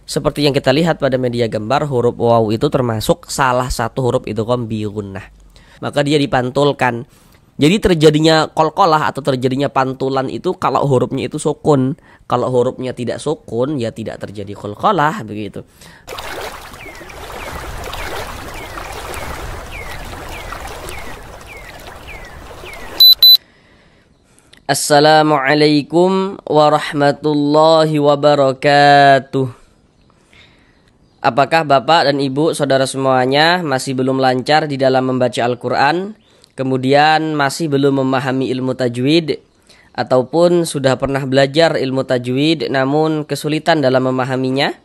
Seperti yang kita lihat pada media gambar, huruf waw itu termasuk salah satu huruf idgham bi gunnah. Maka dia dipantulkan. Jadi terjadinya qalqalah atau terjadinya pantulan itu kalau hurufnya itu sukun. Kalau hurufnya tidak sukun, ya tidak terjadi qalqalah begitu. Assalamualaikum warahmatullahi wabarakatuh. Apakah Bapak dan Ibu, saudara semuanya masih belum lancar di dalam membaca Al-Quran, kemudian masih belum memahami ilmu tajwid, ataupun sudah pernah belajar ilmu tajwid namun kesulitan dalam memahaminya?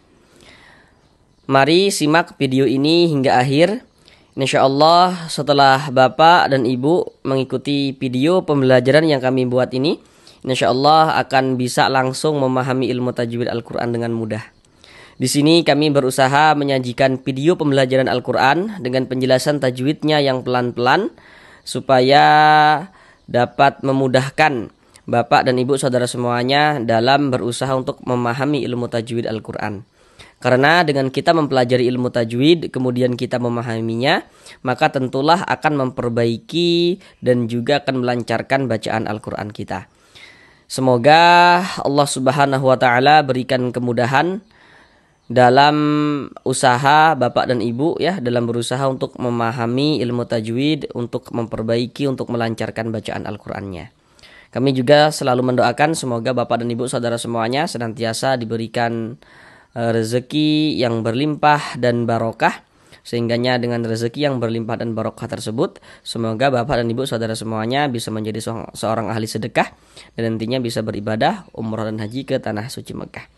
Mari simak video ini hingga akhir. Insyaallah setelah Bapak dan Ibu mengikuti video pembelajaran yang kami buat ini, insyaallah akan bisa langsung memahami ilmu tajwid Al-Quran dengan mudah. Di sini kami berusaha menyajikan video pembelajaran Al-Quran dengan penjelasan tajwidnya yang pelan-pelan supaya dapat memudahkan Bapak dan Ibu saudara semuanya dalam berusaha untuk memahami ilmu tajwid Al-Quran. Karena dengan kita mempelajari ilmu tajwid kemudian kita memahaminya, maka tentulah akan memperbaiki dan juga akan melancarkan bacaan Al-Quran kita. Semoga Allah Subhanahu wa Ta'ala berikan kemudahan dalam usaha Bapak dan Ibu ya, dalam berusaha untuk memahami ilmu tajwid, untuk memperbaiki, untuk melancarkan bacaan Al-Qur'annya. Kami juga selalu mendoakan semoga Bapak dan Ibu saudara semuanya senantiasa diberikan rezeki yang berlimpah dan barokah, sehingganya dengan rezeki yang berlimpah dan barokah tersebut semoga Bapak dan Ibu saudara semuanya bisa menjadi seorang ahli sedekah dan nantinya bisa beribadah umrah dan haji ke tanah suci Mekah.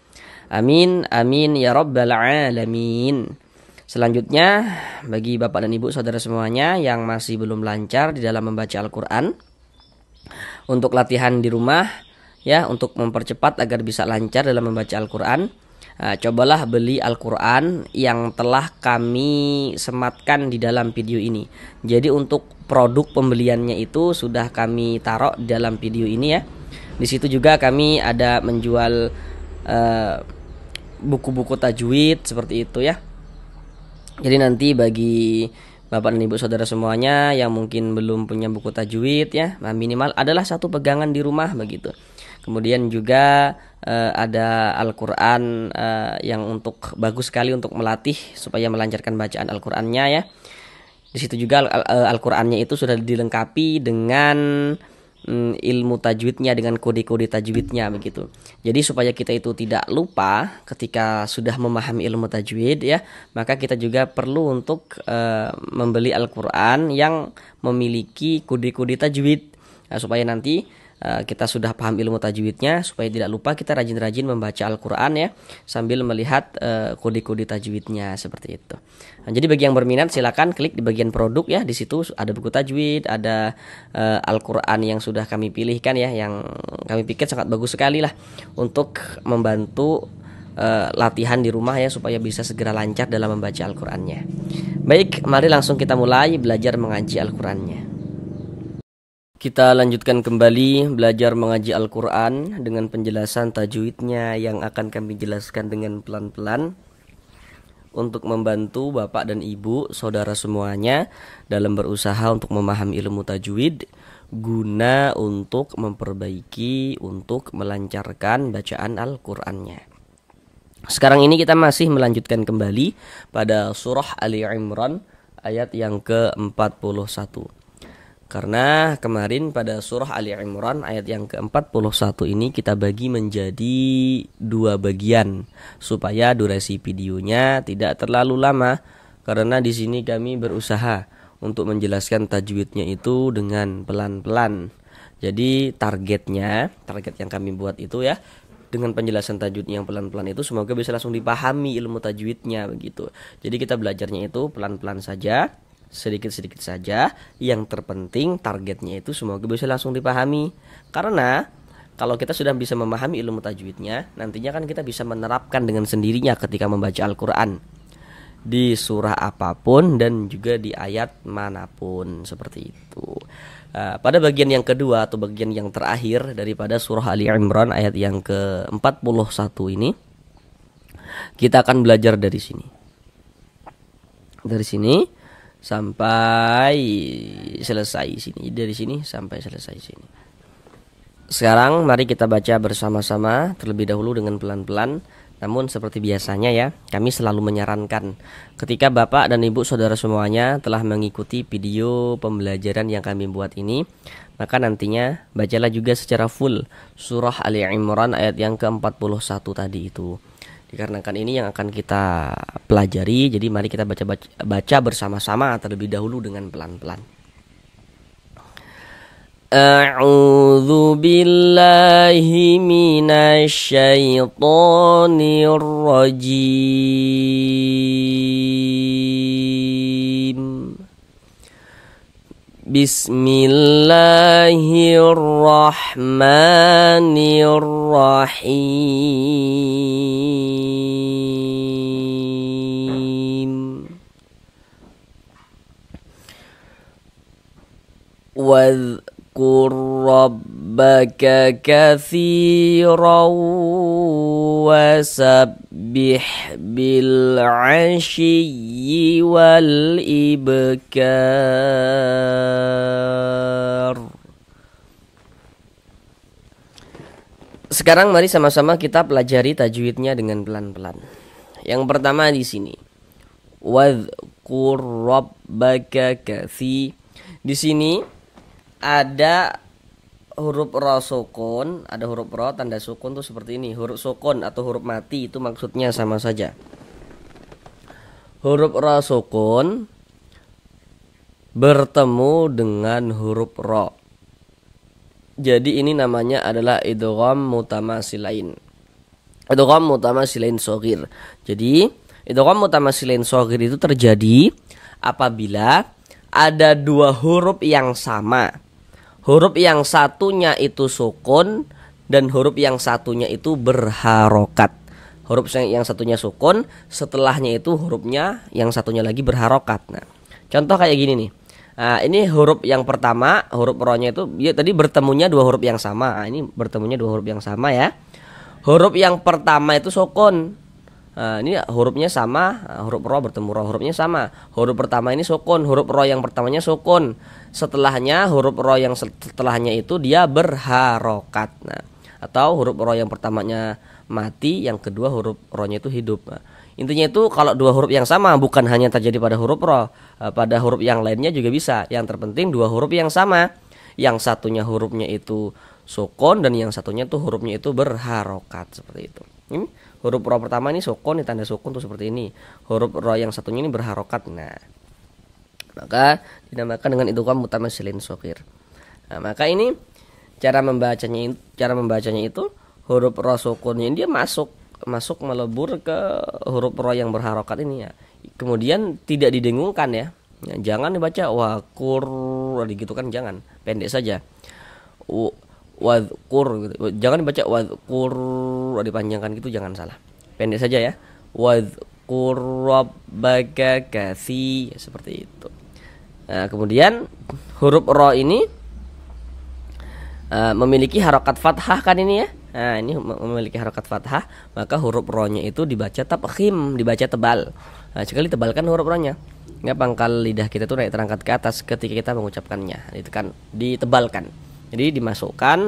Amin, amin ya rabbal alamin. Selanjutnya, bagi Bapak dan Ibu saudara semuanya yang masih belum lancar di dalam membaca Al-Quran, untuk latihan di rumah, ya, untuk mempercepat agar bisa lancar dalam membaca Al-Quran, cobalah beli Al-Quran yang telah kami sematkan di dalam video ini. Jadi untuk produk pembeliannya itu sudah kami taruh di dalam video ini ya. Di situ juga kami ada menjual buku-buku tajwid seperti itu ya. Jadi nanti bagi Bapak dan Ibu saudara semuanya yang mungkin belum punya buku tajwid ya, minimal adalah satu pegangan di rumah begitu. Kemudian juga ada Al-Quran yang untuk bagus sekali untuk melatih supaya melancarkan bacaan Al-Qurannya ya. Di situ juga Al-Qurannya itu sudah dilengkapi dengan ilmu tajwidnya, dengan kode-kode tajwidnya begitu. Jadi supaya kita itu tidak lupa ketika sudah memahami ilmu tajwid ya, maka kita juga perlu untuk membeli Al-Quran yang memiliki kode-kode tajwid supaya nanti kita sudah paham ilmu tajwidnya, supaya tidak lupa kita rajin-rajin membaca Al-Quran ya, sambil melihat kode-kode tajwidnya seperti itu. Nah, jadi bagi yang berminat silakan klik di bagian produk ya, di situ ada buku tajwid, ada Al-Quran yang sudah kami pilihkan ya, yang kami pikir sangat bagus sekali lah untuk membantu latihan di rumah ya, supaya bisa segera lancar dalam membaca Al-Qurannya. Baik, mari langsung kita mulai belajar mengaji Al-Qurannya. Kita lanjutkan kembali belajar mengaji Al-Quran dengan penjelasan tajwidnya yang akan kami jelaskan dengan pelan-pelan untuk membantu Bapak dan Ibu saudara semuanya dalam berusaha untuk memahami ilmu tajwid guna untuk memperbaiki, untuk melancarkan bacaan Al-Qur'annya. Sekarang ini kita masih melanjutkan kembali pada surah Ali Imran ayat yang ke-41. Karena kemarin pada surah Ali Imran ayat yang ke-41 ini kita bagi menjadi dua bagian supaya durasi videonya tidak terlalu lama, karena di sini kami berusaha untuk menjelaskan tajwidnya itu dengan pelan-pelan. Jadi target yang kami buat itu ya, dengan penjelasan tajwid yang pelan-pelan itu semoga bisa langsung dipahami ilmu tajwidnya begitu. Jadi kita belajarnya itu pelan-pelan saja, sedikit-sedikit saja. Yang terpenting targetnya itu semoga bisa langsung dipahami. Karena kalau kita sudah bisa memahami ilmu tajwidnya, nantinya kan kita bisa menerapkan dengan sendirinya ketika membaca Al-Quran di surah apapun dan juga di ayat manapun seperti itu. Pada bagian yang kedua atau bagian yang terakhir daripada surah Ali Imran ayat yang ke-41 ini, Kita akan belajar dari sini. Dari sini sampai selesai sini. Dari sini sampai selesai sini. Sekarang mari kita baca bersama-sama terlebih dahulu dengan pelan-pelan. Namun seperti biasanya ya, kami selalu menyarankan ketika Bapak dan Ibu saudara semuanya telah mengikuti video pembelajaran yang kami buat ini, maka nantinya bacalah juga secara full surah Ali Imran ayat yang ke-41 tadi itu. Dikarenakan ini yang akan kita pelajari, jadi mari kita baca bersama-sama terlebih dahulu dengan pelan-pelan. A'udzu billahi minasyaitonir rajim. Bismillahirrahmanirrahim. واذكر ربك كثيرا وسبح بالعشي والإبكار. Sekarang mari sama-sama kita pelajari tajwidnya dengan pelan-pelan. Yang pertama di sini, wadhkur rabbaka katsi. Di sini ada huruf ro sukun, ada huruf ro tanda sukun tuh seperti ini. Huruf sukun atau huruf mati itu maksudnya sama saja. Huruf ro sukun bertemu dengan huruf ro. Jadi ini namanya adalah idgham mutamasilain. Idgham mutamasilain shaghir. Jadi idgham mutamasilain shaghir itu terjadi apabila ada dua huruf yang sama. Huruf yang satunya itu sukun dan huruf yang satunya itu berharokat. Huruf yang satunya sukun, setelahnya itu hurufnya yang satunya lagi berharokat. Nah, contoh kayak gini nih. Nah, ini huruf yang pertama, huruf ro-nya itu ya, tadi bertemunya dua huruf yang sama. Nah, ini bertemunya dua huruf yang sama ya. Huruf yang pertama itu sukun. Nah, ini hurufnya sama, huruf ro bertemu ro, hurufnya sama. Huruf pertama ini sukun, huruf ro yang pertamanya sukun. Setelahnya huruf ro yang setelahnya itu dia berharokat. Nah, atau huruf ro yang pertamanya mati, yang kedua huruf ro-nya itu hidup. Nah, intinya itu kalau dua huruf yang sama bukan hanya terjadi pada huruf ro, pada huruf yang lainnya juga bisa. Yang terpenting dua huruf yang sama. Yang satunya hurufnya itu sukun dan yang satunya tuh hurufnya itu berharokat seperti itu. Ini huruf ro pertama ini sukun, ini tanda sukun tuh seperti ini. Huruf ro yang satunya ini berharokat. Nah, maka dinamakan dengan idgham mutamasilin shaghir. Nah, maka ini cara membacanya itu huruf ro sukunnya dia masuk melebur ke huruf ro yang berharokat ini ya. Kemudian tidak didengungkan ya. Jangan dibaca wakur gitu kan, jangan. Pendek saja. Wadhkur gitu. Jangan dibaca wadhkur dipanjangkan gitu, jangan salah. Pendek saja ya. Wadhkur rabbaka katsi, ya, seperti itu. Nah, kemudian huruf ro ini memiliki harokat fathah kan ini ya. Nah, ini memiliki harokat fathah, maka huruf ro-nya itu dibaca tafkhim, dibaca tebal. Nah, sekali tebalkan huruf ro-nya. Nggak, pangkal lidah kita tuh naik terangkat ke atas ketika kita mengucapkannya. Itu kan ditebalkan. Jadi dimasukkan,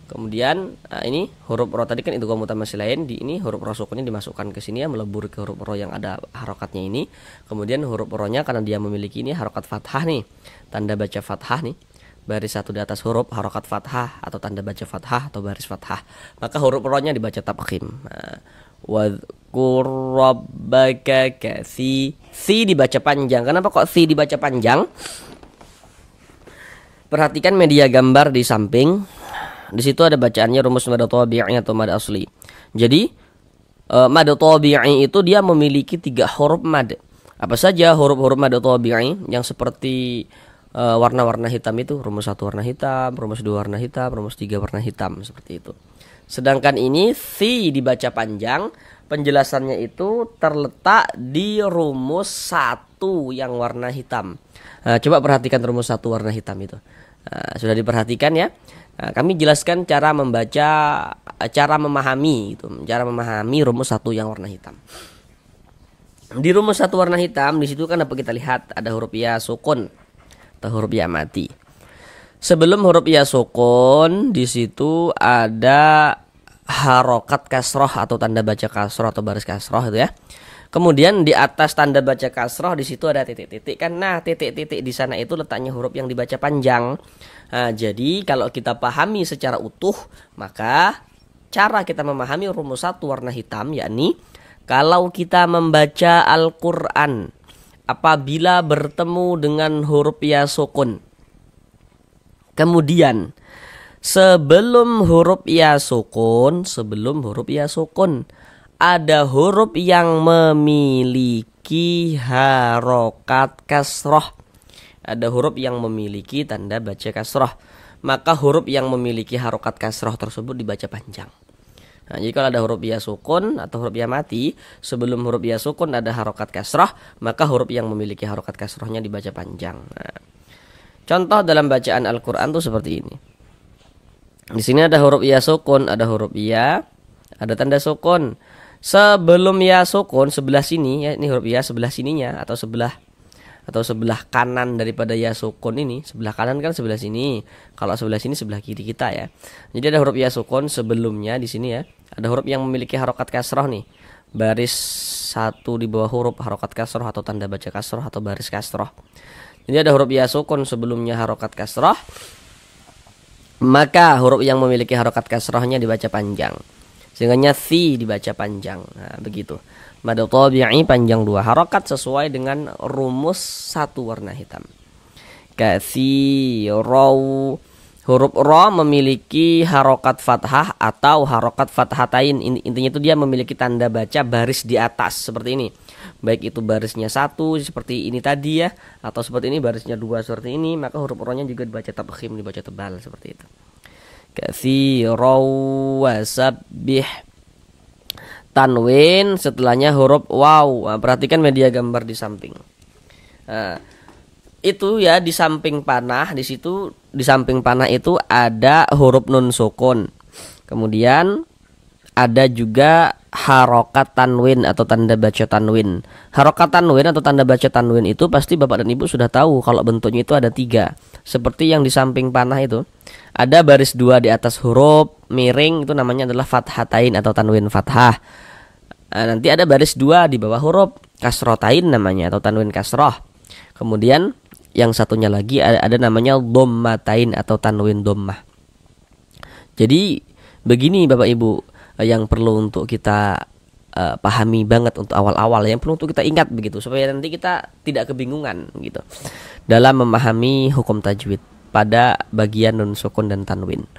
kemudian ini huruf ro tadi kan idgham mutamasilain, di ini huruf ro sukunnya dimasukkan ke sini ya, melebur ke huruf ro yang ada harokatnya ini. Kemudian huruf ro-nya karena dia memiliki ini harokat fathah nih, tanda baca fathah nih. Baris satu di atas huruf harokat fathah atau tanda baca fathah atau baris fathah, maka huruf ro-nya dibaca tafkhim. Wadhkur rabbaka katsi, si dibaca panjang. Kenapa kok si dibaca panjang? Perhatikan media gambar di samping. Di situ ada bacaannya rumus mad tabi'i atau mad asli. Jadi mad tabi'i itu dia memiliki 3 huruf mad. Apa saja huruf-huruf mad tabi'i yang seperti warna-warna hitam itu, rumus 1 warna hitam, rumus 2 warna hitam, rumus 3 warna hitam, seperti itu. Sedangkan ini si dibaca panjang, penjelasannya itu terletak di rumus 1 yang warna hitam. Coba perhatikan rumus 1 warna hitam itu. Sudah diperhatikan ya. Kami jelaskan cara membaca cara memahami gitu, cara memahami rumus satu yang warna hitam. Di rumus satu warna hitam di situ kan dapat kita lihat ada huruf ya sukun atau huruf ya mati. Sebelum huruf ya sukun di situ ada harokat kasroh atau tanda baca kasroh atau baris kasroh itu ya. Kemudian di atas tanda baca kasroh di situ ada titik-titik kan. Nah, titik-titik di sana itu letaknya huruf yang dibaca panjang. Nah, jadi kalau kita pahami secara utuh, maka cara kita memahami rumus satu warna hitam yakni kalau kita membaca Al-Qur'an apabila bertemu dengan huruf ya sukun. Kemudian sebelum huruf ya sukun ada huruf yang memiliki harokat kasroh. Ada huruf yang memiliki tanda baca kasroh. Maka huruf yang memiliki harokat kasroh tersebut dibaca panjang. Nah, jadi kalau ada huruf ya sukun atau huruf ya mati, sebelum huruf ya sukun ada harokat kasroh, maka huruf yang memiliki harokat kasrohnya dibaca panjang. Nah, contoh dalam bacaan Al-Quran tuh seperti ini. Di sini ada huruf ya sukun, ada huruf ya, ada tanda sukun. Sebelum ya sukun sebelah sini ya, ini huruf ya sebelah sininya atau sebelah kanan daripada ya sukun ini. Sebelah kanan kan sebelah sini. Kalau sebelah sini sebelah kiri kita ya. Jadi ada huruf ya sukun sebelumnya di sini ya. Ada huruf yang memiliki harokat kasroh nih. Baris satu di bawah huruf harokat kasroh atau tanda baca kasroh atau baris kasroh. Jadi ada huruf ya sukun sebelumnya harokat kasroh. Maka huruf yang memiliki harokat kasrohnya dibaca panjang. Sehingga si dibaca panjang. Nah, begitu. Mad tabi'i panjang 2 harokat sesuai dengan rumus satu warna hitam. Katsirau, huruf ra memiliki harokat fathah atau harokat fathatain. Intinya itu dia memiliki tanda baca baris di atas seperti ini. Baik itu barisnya 1 seperti ini tadi ya, atau seperti ini barisnya 2 seperti ini, maka huruf ra-nya juga dibaca tabkhim, dibaca tebal seperti itu. Katsirau wasabbih. Tanwin setelahnya huruf waw. Nah, perhatikan media gambar di samping. Nah, itu ya di samping panah di situ, di samping panah itu ada huruf nun sukun. Kemudian ada juga harokat tanwin atau tanda baca tanwin. Harokat tanwin atau tanda baca tanwin itu pasti Bapak dan Ibu sudah tahu kalau bentuknya itu ada 3. Seperti yang di samping panah itu ada baris 2 di atas huruf miring, itu namanya adalah fathatain atau tanwin fathah. Nah, nanti ada baris 2 di bawah huruf kasrotain namanya atau tanwin kasroh. Kemudian yang satunya lagi ada namanya dhammatain atau tanwin dhammah. Jadi begini Bapak Ibu yang perlu untuk kita pahami banget untuk awal-awal, yang perlu untuk kita ingat begitu supaya nanti kita tidak kebingungan gitu dalam memahami hukum tajwid pada bagian nun sukun dan tanwin.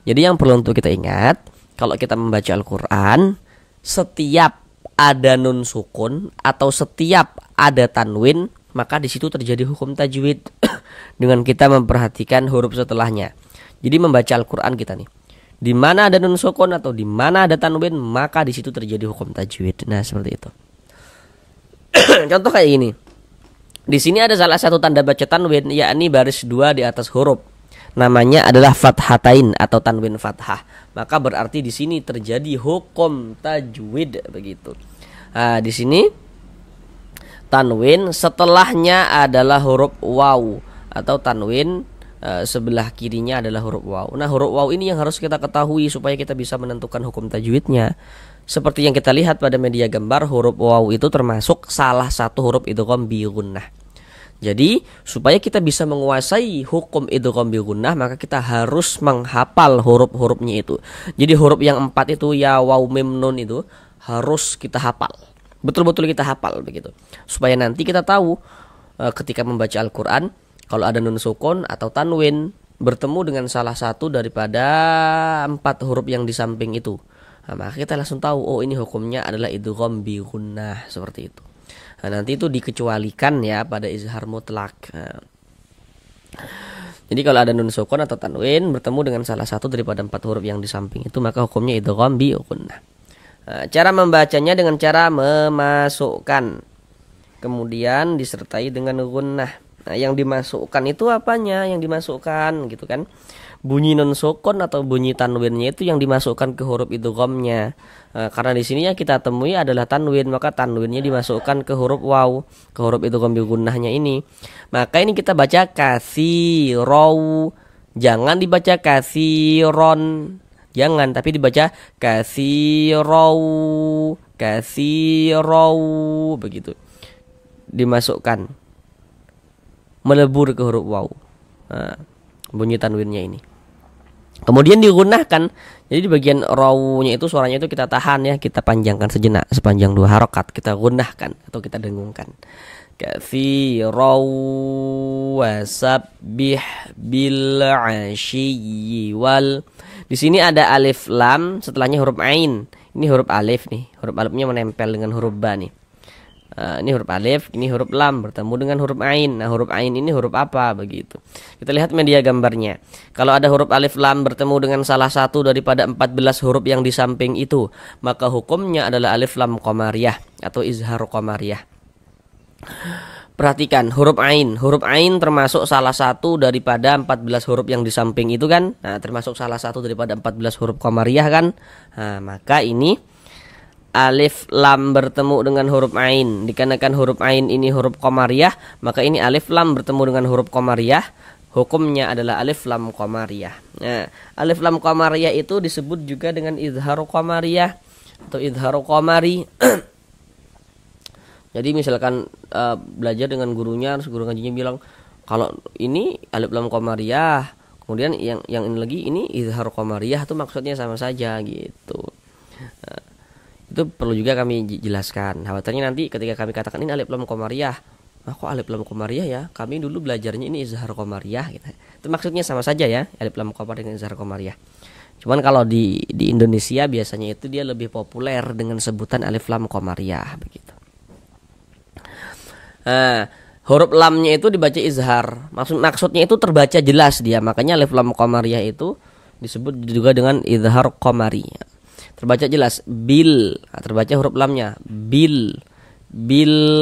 Jadi yang perlu untuk kita ingat, kalau kita membaca Al-Quran, setiap ada nun sukun atau setiap ada tanwin, maka di situ terjadi hukum tajwid dengan kita memperhatikan huruf setelahnya. Jadi membaca Al-Quran kita nih, di mana ada nun sukun atau di mana ada tanwin, maka di situ terjadi hukum tajwid. Nah, seperti itu. Contoh kayak ini. Di sini ada salah satu tanda baca tanwin, yakni baris 2 di atas huruf. Namanya adalah fathatain atau tanwin fathah. Maka berarti di sini terjadi hukum tajwid begitu. Nah, di sini tanwin setelahnya adalah huruf waw atau tanwin sebelah kirinya adalah huruf waw. Nah, huruf waw ini yang harus kita ketahui supaya kita bisa menentukan hukum tajwidnya. Seperti yang kita lihat pada media gambar, huruf waw itu termasuk salah satu huruf idgham bi gunnah. Jadi supaya kita bisa menguasai hukum idgham bi gunnah, maka kita harus menghafal huruf-hurufnya itu. Jadi huruf yang 4 itu ya, waw, mim, nun itu harus kita hafal. Betul-betul kita hafal begitu. Supaya nanti kita tahu ketika membaca Al-Qur'an, kalau ada nun sukun atau tanwin bertemu dengan salah satu daripada 4 huruf yang di samping itu, nah, maka kita langsung tahu, oh ini hukumnya adalah idgham bi gunnah, seperti itu. Nah, nanti itu dikecualikan ya pada izhar mutlak. Nah, jadi kalau ada nun sukun atau tanwin bertemu dengan salah satu daripada 4 huruf yang di samping itu, maka hukumnya idgham bi gunnah. Nah, cara membacanya dengan cara memasukkan, kemudian disertai dengan gunnah. Nah, yang dimasukkan itu apanya? Yang dimasukkan gitu kan. bunyi non sukun atau bunyi tanwinnya itu yang dimasukkan ke huruf idghamnya. Karena di sini yang kita temui adalah tanwin, maka tanwinnya dimasukkan ke huruf waw, ke huruf idgham bi gunnahnya ini. Maka ini kita baca kasirau, jangan dibaca kasiron, jangan, tapi dibaca kasirau, kasirau, begitu. Dimasukkan, melebur ke huruf waw. Bunyi tanwinnya ini. Kemudian digunahkan. Jadi di bagian rawunya itu suaranya itu kita tahan ya, kita panjangkan sejenak sepanjang 2 harokat, kita gunahkan atau kita dengungkan. Katsiraw wasabbih bil ashiyyi wal. Di sini ada alif lam, setelahnya huruf ain. Ini huruf alif nih, huruf alifnya menempel dengan huruf ba nih. Ini huruf alif, ini huruf lam bertemu dengan huruf ain. Nah, huruf ain ini huruf apa begitu? Kita lihat media gambarnya. Kalau ada huruf alif lam bertemu dengan salah satu daripada 14 huruf yang di samping itu, maka hukumnya adalah alif lam qamariyah atau izhar qamariyah. Perhatikan huruf ain. Huruf ain termasuk salah satu daripada 14 huruf yang di samping itu kan? Nah, termasuk salah satu daripada 14 huruf qamariyah kan? Nah, maka ini alif lam bertemu dengan huruf ain. Dikarenakan huruf ain ini huruf qamariyah, maka ini alif lam bertemu dengan huruf qamariyah, hukumnya adalah alif lam qamariyah. Nah, alif lam qamariyah itu disebut juga dengan izhar qamariyah atau izhar qamari. Jadi misalkan belajar dengan gurunya, terus guru ngajinya bilang kalau ini alif lam qamariyah, kemudian yang ini lagi ini izhar qamariyah, itu maksudnya sama saja gitu. Nah, itu perlu juga kami jelaskan. Khawatirnya nanti ketika kami katakan ini alif lam qamariyah, kok alif lam qamariyah ya? Kami dulu belajarnya ini izhar qamariyah gitu. Itu maksudnya sama saja ya, alif lam qamariyah dengan izhar qamariyah. Cuman kalau di Indonesia biasanya itu dia lebih populer dengan sebutan alif lam qamariyah begitu. Nah, huruf lamnya itu dibaca izhar. Maksudnya itu terbaca jelas dia. Makanya alif lam qamariyah itu disebut juga dengan izhar qamari. Terbaca jelas bil, terbaca huruf lamnya bil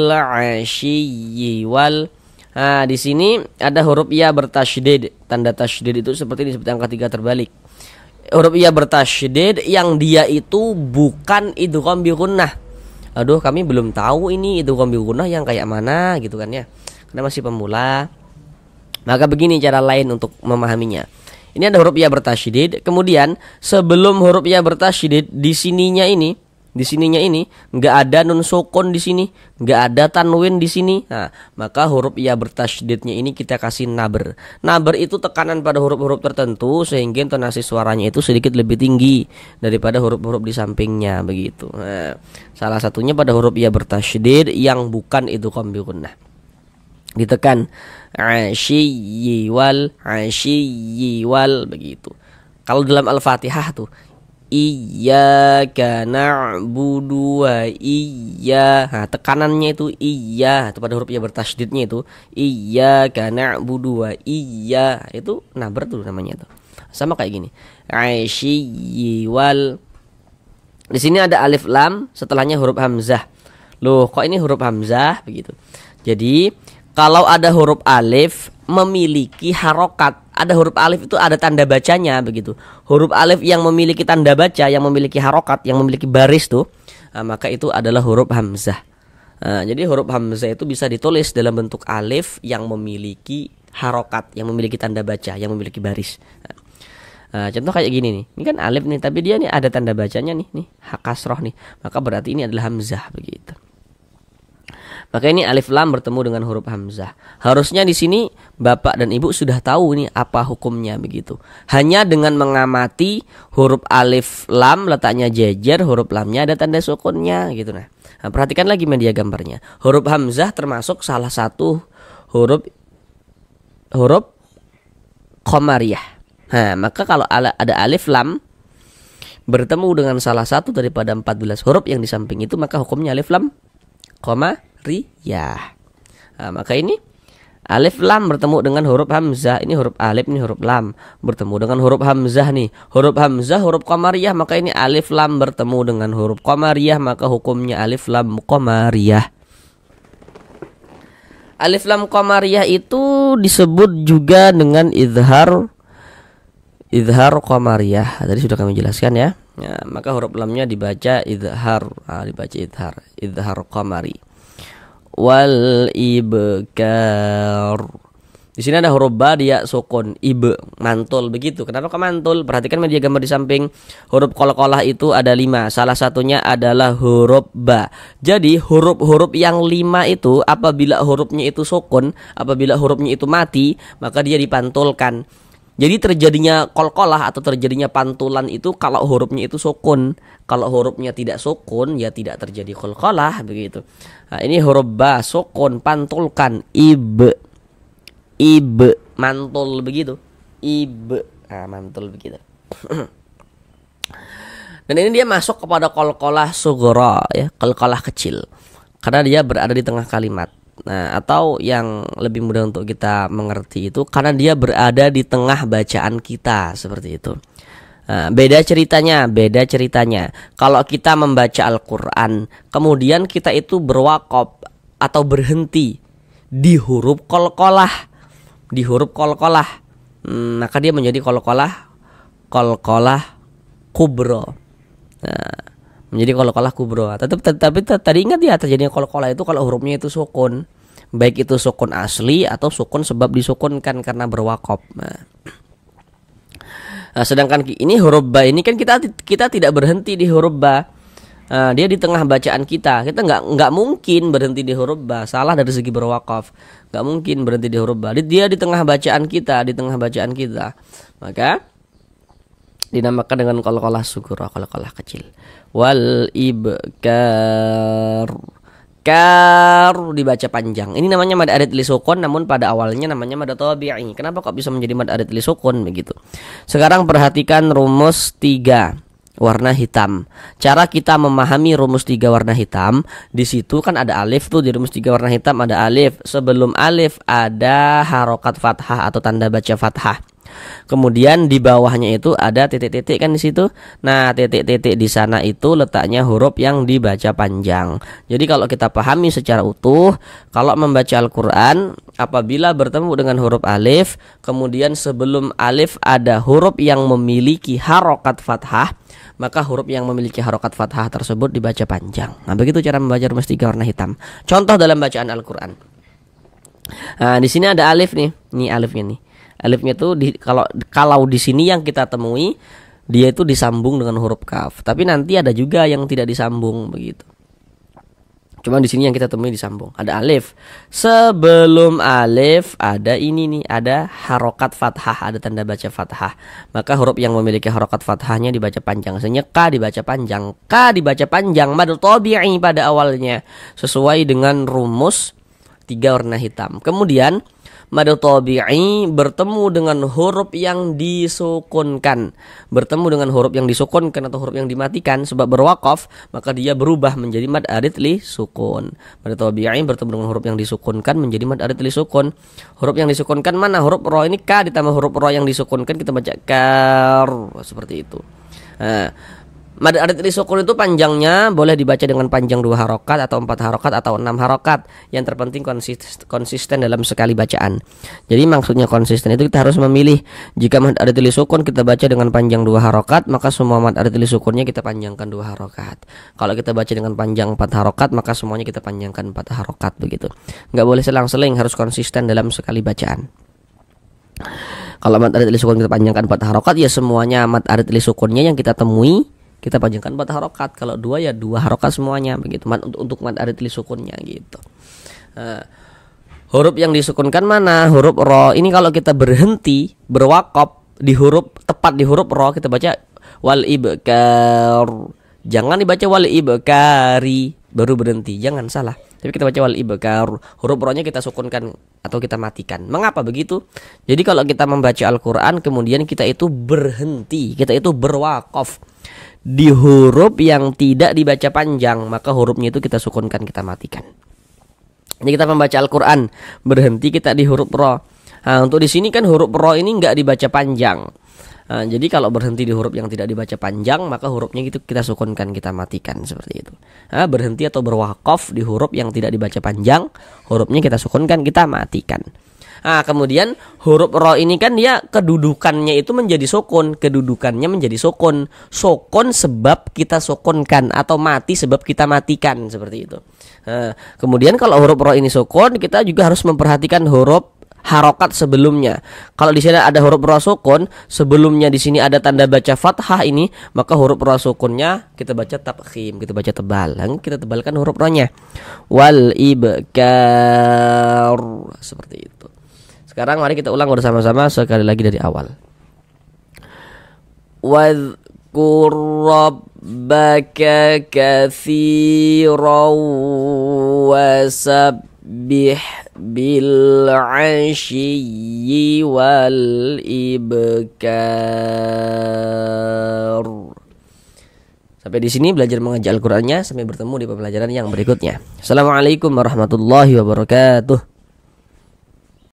ashiyyi wal. Nah, di sini ada huruf ya bertasydid. Tanda tasydid itu seperti ini, seperti angka 3 terbalik. Huruf ya bertasydid yang dia itu bukan idgham bi gunnah. Aduh, kami belum tahu ini idgham bi gunnah yang kayak mana gitu kan ya. Karena masih pemula. Maka begini cara lain untuk memahaminya. Ini ada huruf ya bertasydid, kemudian sebelum huruf ya bertasydid di sininya ini nggak ada nun sukun di sini, nggak ada tanwin di sini. Nah, maka huruf ya bertasydidnya ini kita kasih naber. Naber itu tekanan pada huruf-huruf tertentu sehingga intonasi suaranya itu sedikit lebih tinggi daripada huruf-huruf di sampingnya begitu. Nah, salah satunya pada huruf ya bertasydid yang bukan idgham bi gunnah. Ditekan ashiyyi wal begitu. Kalau dalam Al-Fatihah tuh iyyaka na'budu wa nah, tekanannya itu iya itu pada huruf ya bertasydidnya itu iyyaka na'budu wa itu naber tuh namanya tuh. Sama kayak gini. Ashiyyi wal. Di sini ada alif lam, setelahnya huruf hamzah. Loh, kok ini huruf hamzah begitu. Jadi kalau ada huruf alif memiliki harokat, ada huruf alif itu ada tanda bacanya begitu. Huruf alif yang memiliki tanda baca, yang memiliki harokat, yang memiliki baris tuh, maka itu adalah huruf hamzah. Jadi huruf hamzah itu bisa ditulis dalam bentuk alif yang memiliki harokat, yang memiliki tanda baca, yang memiliki baris. Contoh kayak gini nih, ini kan alif nih, tapi dia nih ada tanda bacanya nih kasroh nih, maka berarti ini adalah hamzah begitu. Maka ini alif lam bertemu dengan huruf hamzah. Harusnya di sini Bapak dan Ibu sudah tahu nih apa hukumnya begitu. Hanya dengan mengamati huruf alif lam letaknya jejer, huruf lamnya ada tanda sukunnya gitu. Nah, perhatikan lagi media gambarnya. Huruf hamzah termasuk salah satu huruf qamariyah. Nah, maka kalau ada alif lam bertemu dengan salah satu daripada 14 huruf yang di samping itu, maka hukumnya alif lam qamariyah. Nah, maka ini alif lam bertemu dengan huruf hamzah. Ini huruf alif, ini huruf lam bertemu dengan huruf hamzah nih. Huruf hamzah huruf qamariyah, maka ini alif lam bertemu dengan huruf qamariyah, maka hukumnya alif lam qamariyah. Alif lam qamariyah itu disebut juga dengan izhar idhar qamariyah. Tadi sudah kami jelaskan ya. Ya, maka huruf lamnya dibaca idhar, dibaca idhar qamari. Wal ibkar. Di sini ada huruf ba, dia sukun, ibe, mantul begitu. Kenapa kok mantul? Perhatikan media gambar di samping. Huruf qalqalah itu ada 5. Salah satunya adalah huruf ba. Jadi huruf-huruf yang 5 itu apabila hurufnya itu sukun, apabila hurufnya itu mati, maka dia dipantulkan. Jadi terjadinya qalqalah atau terjadinya pantulan itu kalau hurufnya itu sukun. Kalau hurufnya tidak sukun, ya tidak terjadi qalqalah begitu. Nah, ini huruf ba sukun, pantulkan, ibe. Ibe, mantul begitu. Ibe, mantul begitu. Dan ini dia masuk kepada qalqalah sughra ya, qalqalah kecil. Karena dia berada di tengah kalimat. Nah, atau yang lebih mudah untuk kita mengerti itu karena dia berada di tengah bacaan kita, seperti itu. Nah, beda ceritanya. Kalau kita membaca Al-Qur'an, kemudian kita itu berwaqaf atau berhenti di huruf qalqalah. Maka dia menjadi qalqalah kubra. Nah, menjadi qalqalah kubra. Tapi tadi ingat ya, terjadinya qalqalah itu kalau hurufnya itu sukun, baik itu sukun asli atau sukun sebab disukunkan karena berwaqaf. Nah, sedangkan ini huruf ba ini kan kita tidak berhenti di huruf ba. Dia di tengah bacaan kita nggak mungkin berhenti di huruf ba, salah dari segi berwaqaf, nggak mungkin berhenti di huruf ba. Dia di tengah bacaan kita, maka dinamakan dengan qalqalah sughra, qalqalah kecil. Wal ibkar, kar dibaca panjang. Ini namanya mad arid li sukun, namun pada awalnya namanya mad tabi'i. Kenapa kok bisa menjadi mad arid li sukun begitu? Sekarang perhatikan rumus 3. Warna hitam. Cara kita memahami rumus 3 warna hitam, di situ kan ada alif tuh, di rumus 3 warna hitam ada alif. Sebelum alif ada harokat fathah atau tanda baca fathah. Kemudian di bawahnya itu ada titik-titik kan di situ. Nah, titik-titik di sana itu letaknya huruf yang dibaca panjang. Jadi kalau kita pahami secara utuh, kalau membaca Al-Qur'an apabila bertemu dengan huruf alif, kemudian sebelum alif ada huruf yang memiliki harokat fathah, maka huruf yang memiliki harokat fathah tersebut dibaca panjang. Nah, begitu cara membaca rumus 3 warna hitam. Contoh dalam bacaan Al-Qur'an. Nah, di sini ada alif nih. Ini alifnya nih. Alifnya tuh kalau di sini yang kita temui dia itu disambung dengan huruf kaf. Tapi nanti ada juga yang tidak disambung begitu. Cuma di sini yang kita temui disambung. Ada alif. Sebelum alif ada ini nih, ada harokat fathah, ada tanda baca fathah. Maka huruf yang memiliki harokat fathahnya dibaca panjang. Misalnya ka dibaca panjang. Ka dibaca panjang, mad tabi'i pada awalnya sesuai dengan rumus 3 warna hitam. Kemudian mad tabi'i bertemu dengan huruf yang disukunkan. Bertemu dengan huruf yang disukunkan atau huruf yang dimatikan sebab berwaqaf, maka dia berubah menjadi mad arid li sukun. Mad tabi'i bertemu dengan huruf yang disukunkan menjadi mad arid li sukun. Huruf yang disukunkan mana? Huruf ro ini ka ditambah huruf ro yang disukunkan kita baca kar, seperti itu. Nah, mad arid li sukun itu panjangnya boleh dibaca dengan panjang 2 harokat atau 4 harokat atau 6 harokat. Yang terpenting konsisten dalam sekali bacaan. Jadi maksudnya konsisten itu kita harus memilih. Jika mad arid li sukun kita baca dengan panjang 2 harokat, maka semua mad arid li sukunnya kita panjangkan 2 harokat. Kalau kita baca dengan panjang 4 harokat, maka semuanya kita panjangkan 4 harokat begitu. Nggak boleh selang-seling, harus konsisten dalam sekali bacaan. Kalau mad arid li sukun kita panjangkan 4 harokat, ya semuanya mad arid li sukunnya yang kita temui kita panjangkan 4 harokat. Kalau 2 ya 2 harokat semuanya begitu. Untuk mad arid li sukunnya gitu. Huruf yang disukunkan mana? Huruf ro. Ini kalau kita berhenti berwaqaf di huruf tepat di huruf ro, kita baca wal ibkar. Jangan dibaca wal ibkari baru berhenti. Jangan salah. Tapi kita baca wal ibkar. Huruf ro-nya kita sukunkan atau kita matikan. Mengapa begitu? Jadi kalau kita membaca Al-Qur'an kemudian kita itu berhenti, kita itu berwaqaf di huruf yang tidak dibaca panjang, maka hurufnya itu kita sukunkan, kita matikan. Jadi kita membaca Al-Qur'an berhenti kita di huruf ro. Nah, untuk di sini kan huruf ro ini nggak dibaca panjang. Nah, jadi kalau berhenti di huruf yang tidak dibaca panjang, maka hurufnya itu kita sukunkan, kita matikan, seperti itu. Nah, berhenti atau berwaqaf di huruf yang tidak dibaca panjang, hurufnya kita sukunkan, kita matikan. Nah, kemudian huruf ro ini kan dia kedudukannya itu menjadi sukun, kedudukannya menjadi sukun. Sukun sebab kita sukunkan atau mati sebab kita matikan, seperti itu. Nah, kemudian kalau huruf ro ini sukun, kita juga harus memperhatikan huruf harokat sebelumnya. Kalau di sini ada huruf ro sukun, sebelumnya di sini ada tanda baca fathah ini, maka huruf ro sukunnya kita baca tafkhim, kita baca tebal. Kita tebalkan huruf ro-nya. Wal ibkar, seperti itu. Sekarang mari kita ulang bersama-sama sekali lagi dari awal. Wadhkur rabbaka katsiran wasabbih bil 'ashyi wal ibkar. Sampai di sini belajar mengaji Al-Qur'annya. Sampai bertemu di pembelajaran yang berikutnya. Assalamualaikum warahmatullahi wabarakatuh.